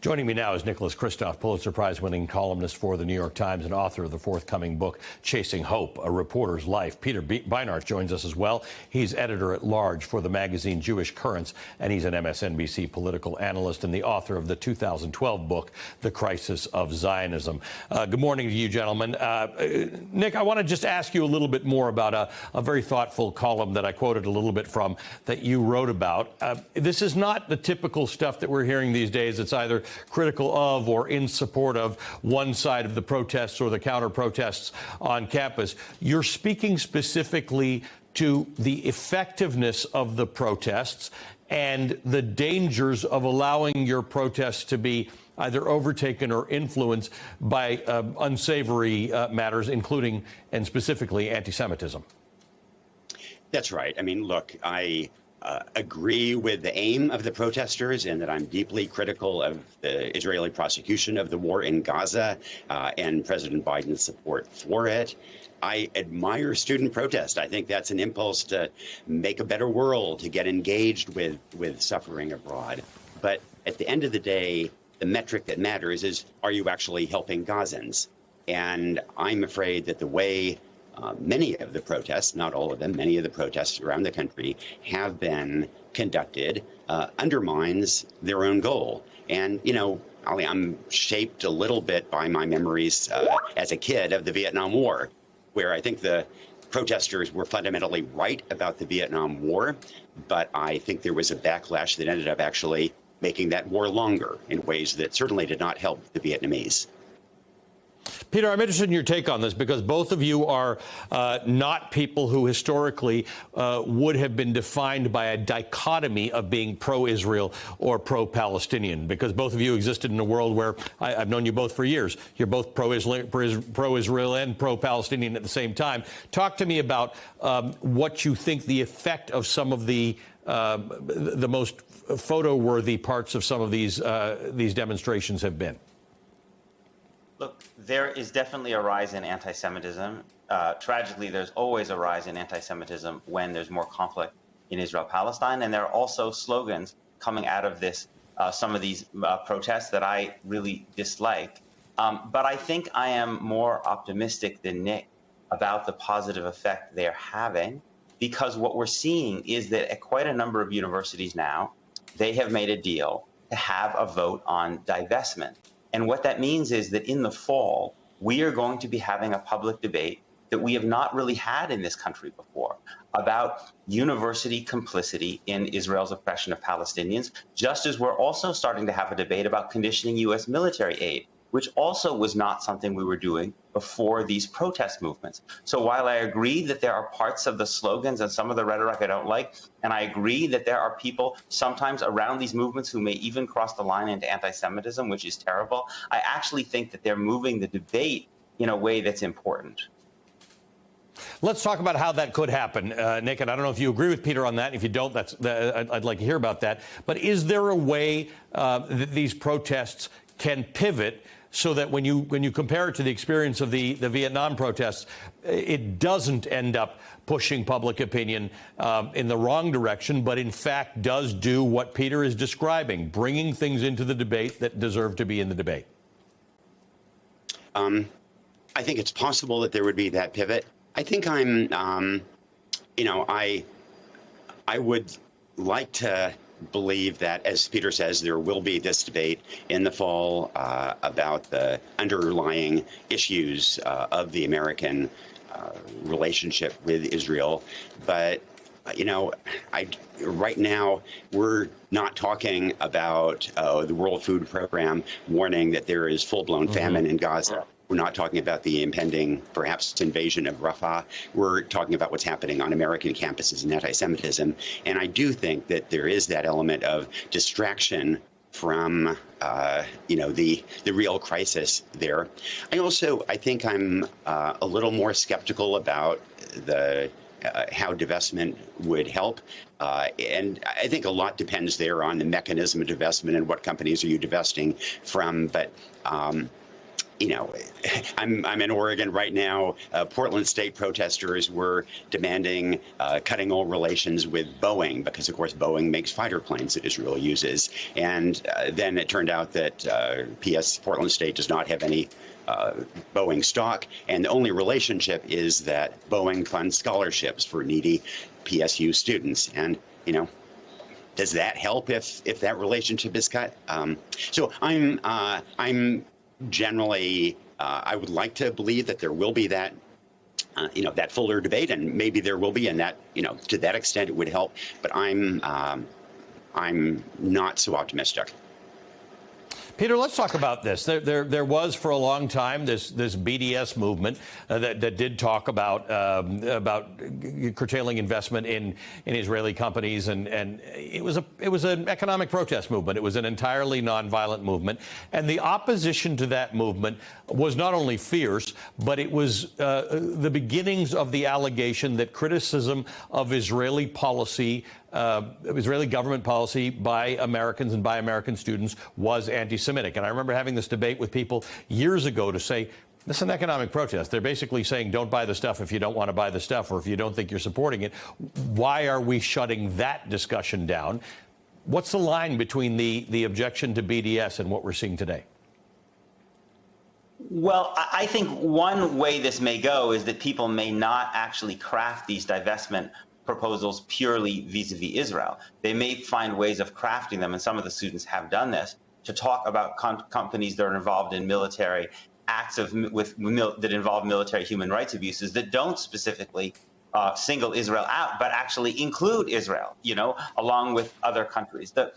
Joining me now is Nicholas Kristof, Pulitzer Prize-winning columnist for The New York Times and author of the forthcoming book, Chasing Hope, A Reporter's Life. Peter Beinart joins us as well. He's editor-at-large for the magazine Jewish Currents, and he's an MSNBC political analyst and the author of the 2012 book, The Crisis of Zionism. Good morning to you, gentlemen. Nick, I want to just ask you a little bit more about a very thoughtful column that I quoted a little bit from that you wrote about. This is not the typical stuff that we're hearing these days. It's either critical of or in support of one side of the protests or the counter-protests on campus. You're speaking specifically to the effectiveness of the protests and the dangers of allowing your protests to be either overtaken or influenced by unsavory matters, including and specifically anti-Semitism. That's right. I mean, look, I agree with the aim of the protesters and that I'm deeply critical of the Israeli prosecution of the war in Gaza and President Biden's support for it. I admire student protest. I think that's an impulse to make a better world, to get engaged with suffering abroad. But at the end of the day, the metric that matters is, are you actually helping Gazans? And I'm afraid that the way many of the protests, not all of them, many of the protests around the country have been conducted undermines their own goal. And, you know, Ali, I'm shaped a little bit by my memories as a kid of the Vietnam War, where I think the protesters were fundamentally right about the Vietnam War, but I think there was a backlash that ended up actually making that war longer in ways that certainly did not help the Vietnamese. Peter, I'm interested in your take on this because both of you are not people who historically would have been defined by a dichotomy of being pro-Israel or pro-Palestinian, because both of you existed in a world where I've known you both for years. You're both pro-Israel and pro-Palestinian at the same time. Talk to me about what you think the effect of some of the most photo-worthy parts of some of these demonstrations have been. Look, there is definitely a rise in anti-Semitism. Tragically, there's always a rise in anti-Semitism when there's more conflict in Israel-Palestine. And there are also slogans coming out of this, some of these protests that I really dislike. But I think I am more optimistic than Nick about the positive effect they're having, because what we're seeing is that at quite a number of universities now, they have made a deal to have a vote on divestment. And what that means is that in the fall, we are going to be having a public debate that we have not really had in this country before about university complicity in Israel's oppression of Palestinians, just as we're also starting to have a debate about conditioning U.S. military aid, which also was not something we were doing before these protest movements. So while I agree that there are parts of the slogans and some of the rhetoric I don't like, and I agree that there are people sometimes around these movements who may even cross the line into anti-Semitism, which is terrible, I actually think that they're moving the debate in a way that's important. Let's talk about how that could happen, Nick, and I don't know if you agree with Peter on that. If you don't, I'd like to hear about that. But is there a way that these protests can pivot so that when you compare it to the experience of the Vietnam protests, it doesn't end up pushing public opinion in the wrong direction, but in fact does do what Peter is describing, bringing things into the debate that deserve to be in the debate? I think it's possible that there would be that pivot. I think I'm, you know, I would like to believe that, as Peter says, there will be this debate in the fall about the underlying issues of the American relationship with Israel. But, you know, right now we're not talking about the World Food Program warning that there is full-blown famine in Gaza. We're not talking about the impending, perhaps, invasion of Rafah. We're talking about what's happening on American campuses and anti-Semitism. And I do think that there is that element of distraction from, you know, the real crisis there. I think I'm a little more skeptical about the how divestment would help. And I think a lot depends there on the mechanism of divestment and what companies are you divesting from. But you know, I'm in Oregon right now. Portland State protesters were demanding cutting all relations with Boeing because, of course, Boeing makes fighter planes that Israel uses. And then it turned out that P.S. Portland State does not have any Boeing stock, and the only relationship is that Boeing funds scholarships for needy PSU students. And, you know, does that help if that relationship is cut? So I'm generally, I would like to believe that there will be that, that fuller debate, and maybe there will be, and that, to that extent it would help. But I'm not so optimistic. Peter, let's talk about this. There was for a long time this BDS movement that did talk about curtailing investment in Israeli companies, and it was an economic protest movement. It was an entirely nonviolent movement, and the opposition to that movement was not only fierce, but it was the beginnings of the allegation that criticism of Israeli policy, Israeli government policy by Americans and by American students was anti-Semitic. And I remember having this debate with people years ago to say, this is an economic protest. They're basically saying don't buy the stuff if you don't want to buy the stuff, or if you don't think you're supporting it. Why are we shutting that discussion down? What's the line between the objection to BDS and what we're seeing today? Well, I think one way this may go is that people may not actually craft these divestment proposals purely vis-a-vis Israel. They may find ways of crafting them, and some of the students have done this, to talk about companies that are involved in military acts that involve military human rights abuses that don't specifically single Israel out, but actually include Israel, along with other countries. There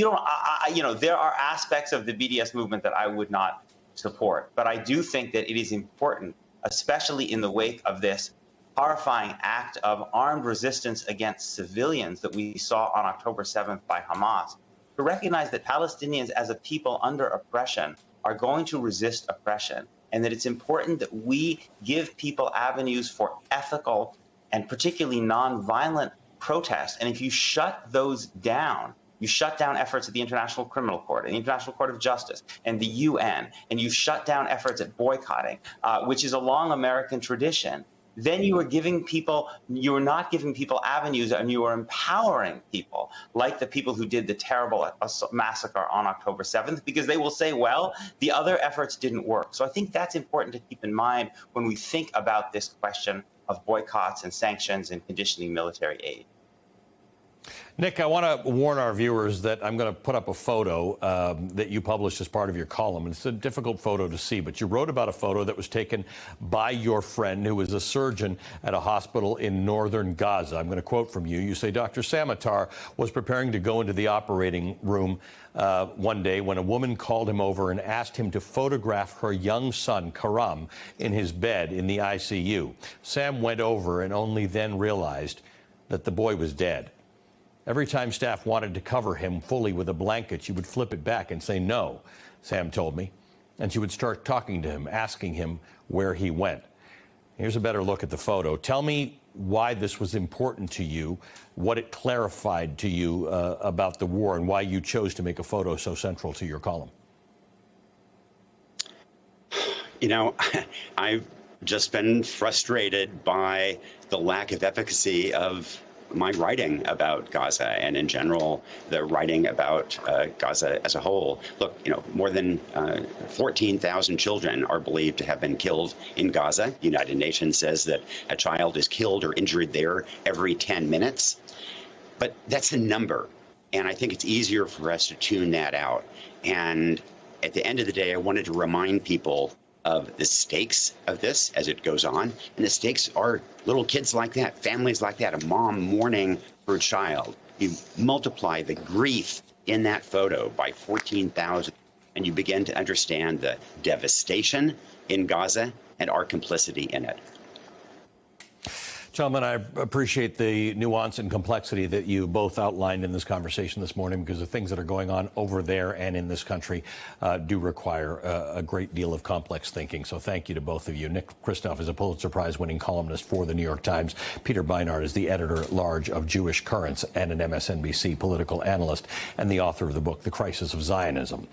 are aspects of the BDS movement that I would not support, but I do think that it is important, especially in the wake of this horrifying act of armed resistance against civilians that we saw on October 7th by Hamas, to recognize that Palestinians as a people under oppression are going to resist oppression, and that it's important that we give people avenues for ethical and particularly nonviolent protest. And if you shut those down, you shut down efforts at the International Criminal Court and the International Court of Justice and the UN, and you shut down efforts at boycotting, which is a long American tradition, then you are not giving people avenues, and you are empowering people like the people who did the terrible massacre on October 7th, because they will say, well, the other efforts didn't work. So I think that's important to keep in mind when we think about this question of boycotts and sanctions and conditioning military aid. Nick, I want to warn our viewers that I'm going to put up a photo that you published as part of your column. It's a difficult photo to see, but you wrote about a photo that was taken by your friend who is a surgeon at a hospital in northern Gaza. I'm going to quote from you. You say, Dr. Samatar was preparing to go into the operating room one day when a woman called him over and asked him to photograph her young son, Karam, in his bed in the ICU. Sam went over and only then realized that the boy was dead. Every time staff wanted to cover him fully with a blanket, she would flip it back and say no, Sam told me. And she would start talking to him, asking him where he went. Here's a better look at the photo. Tell me why this was important to you, what it clarified to you about the war, and why you chose to make a photo so central to your column. I've just been frustrated by the lack of efficacy of my writing about Gaza, and in general, the writing about Gaza as a whole. Look, more than 14,000 children are believed to have been killed in Gaza. The United Nations says that a child is killed or injured there every 10 minutes. But that's a number, and I think it's easier for us to tune that out. And at the end of the day, I wanted to remind people of the stakes of this as it goes on. And the stakes are little kids like that, families like that, a mom mourning her child. You multiply the grief in that photo by 14,000, and you begin to understand the devastation in Gaza and our complicity in it. Gentlemen, I appreciate the nuance and complexity that you both outlined in this conversation this morning, because the things that are going on over there and in this country do require a great deal of complex thinking. So thank you to both of you. Nick Kristof is a Pulitzer Prize-winning columnist for The New York Times. Peter Beinart is the editor-at-large of Jewish Currents and an MSNBC political analyst, and the author of the book, The Crisis of Zionism.